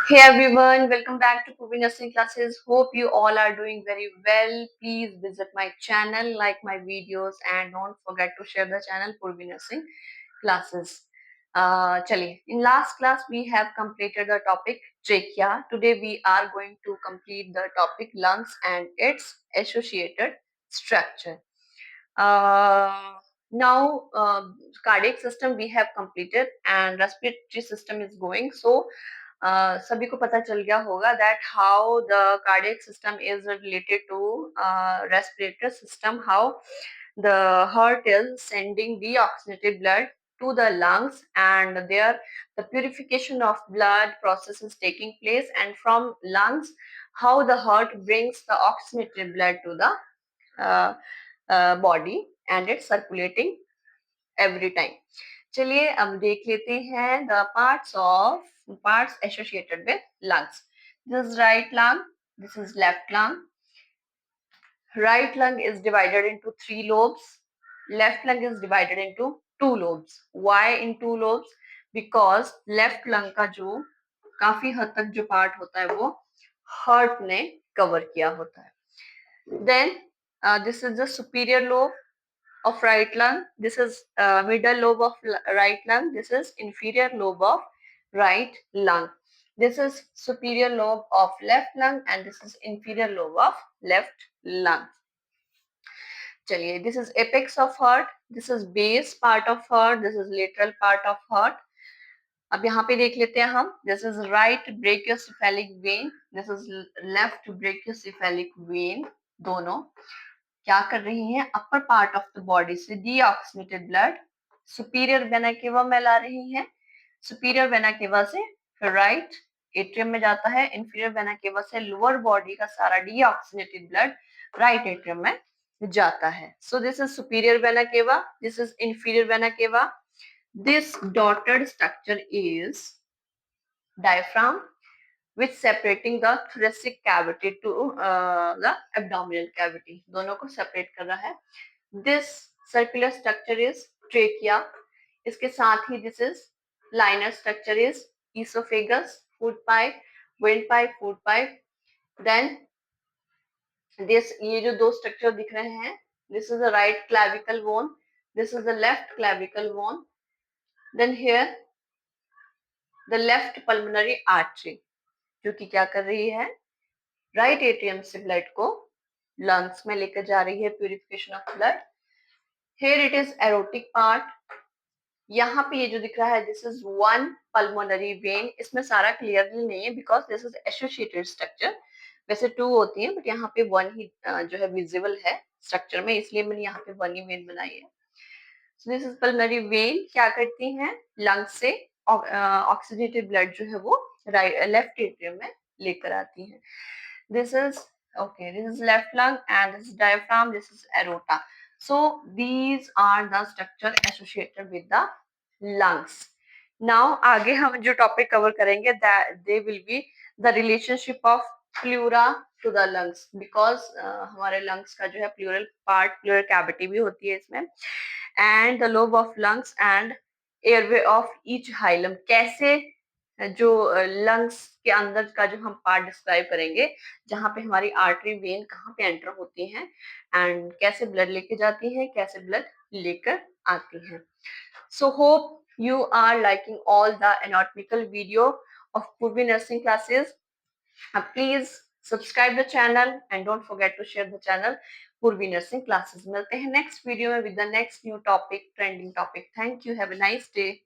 Hey everyone, welcome back to Purvi Nursing Classes. Hope you all are doing very well. Please visit my channel, like my videos, and don't forget to share the channel Purvi Nursing Classes. Chaliye, in last class we have completed the topic trachea. Today we are going to complete the topic lungs and its associated structure. Uh, now cardiac system we have completed and respiratory system is going. So सभी को पता चल गया होगा that how the cardiac system is related to respiratory system, how the heart is sending deoxygenated blood to the lungs, and there the purification of blood process is taking place, and from lungs how the heart brings the oxygenated blood to the uh, body and it's circulating every time. चलिए अब देख लेते हैं the parts associated with lungs. This is right lung, this is left lung. Right lung is divided into 3 lobes. Left lung is divided into 2 lobes. Why in 2 lobes? Because left lung का जो काफी हद तक जो part होता है वो heart ने कवर किया होता है. Then this is the superior lobe of right lung. This is middle lobe of right lung. This is inferior lobe of right lung. This is superior lobe of left lung, and this is inferior lobe of left lung. चलिए, this is apex of heart, this is base part of heart, this is lateral part of heart. अब यहाँ पे देख लेते हैं हम. This is right brachiocephalic vein, this is left brachiocephalic vein. दोनों क्या कर रही हैं? Upper part of the body से deoxygenated blood superior vena cava में ला रही हैं. सुपीरियर वेना केवा से राइट एट्रियम में जाता है. इंफीरियर वेना केवा से लोअर बॉडी का सारा डीऑक्सीनेटेड ब्लड राइट एट्रियम में जाता है. So this is superior vena केवा, this is inferior vena cava. This dotted structure is diaphragm which separating the thoracic cavity to the abdominal cavity. दोनों को separate कर रहा है. This circular structure is trachea. इसके साथ ही this is linear structure is esophagus, food pipe, windpipe, food pipe. Then this ये जो दो structure दिख रहे हैं, this is the right clavicle bone, this is the left clavicle bone. Then here the left pulmonary artery जो कि क्या कर रही है? राइट एट्रियम से ब्लड को लंग्स में लेकर जा रही है, purification of blood. Here it is aortic part. यहाँ पे ये जो दिख रहा है this is one pulmonary vein. इसमें सारा क्लियरली नहीं है because this is associated structure. वैसे 2 होती हैं बट यहाँ पे 1 ही जो है विजिबल है स्ट्रक्चर में, इसलिए मैंने यहाँ पे 1 ही वेन बनाई है. So this is pulmonary vein. क्या करती हैं? लंग्स से ऑक्सीजनेटेड ब्लड जो है वो लेफ्ट एट्रियम में लेकर आती हैं. This is okay, this is left lung and this is diaphragm, this is aorta. So these are the structure associated with the lungs. Now आगे हम जो टॉपिक कवर करेंगे that they will be the relationship of pleura to the lungs because हमारे lungs का जो है pleural part, pleural cavity भी होती है इसमें, and the lobe of lungs and airway of each hilum. कैसे जो लंग्स के अंदर का जो हम पार्ट डिस्क्राइब करेंगे जहां पे हमारी आर्टरी वेन कहाँ पे एंटर होती हैं एंड कैसे ब्लड लेके जाती हैं, कैसे ब्लड लेकर आती हैं. So hope you are liking all the anatomical video of Purvi nursing classes. Please subscribe the channel and don't forget to share the channel Purvi nursing classes. मिलते हैं नेक्स्ट वीडियो में with the next new topic, trending topic. Thank you. Have a nice day.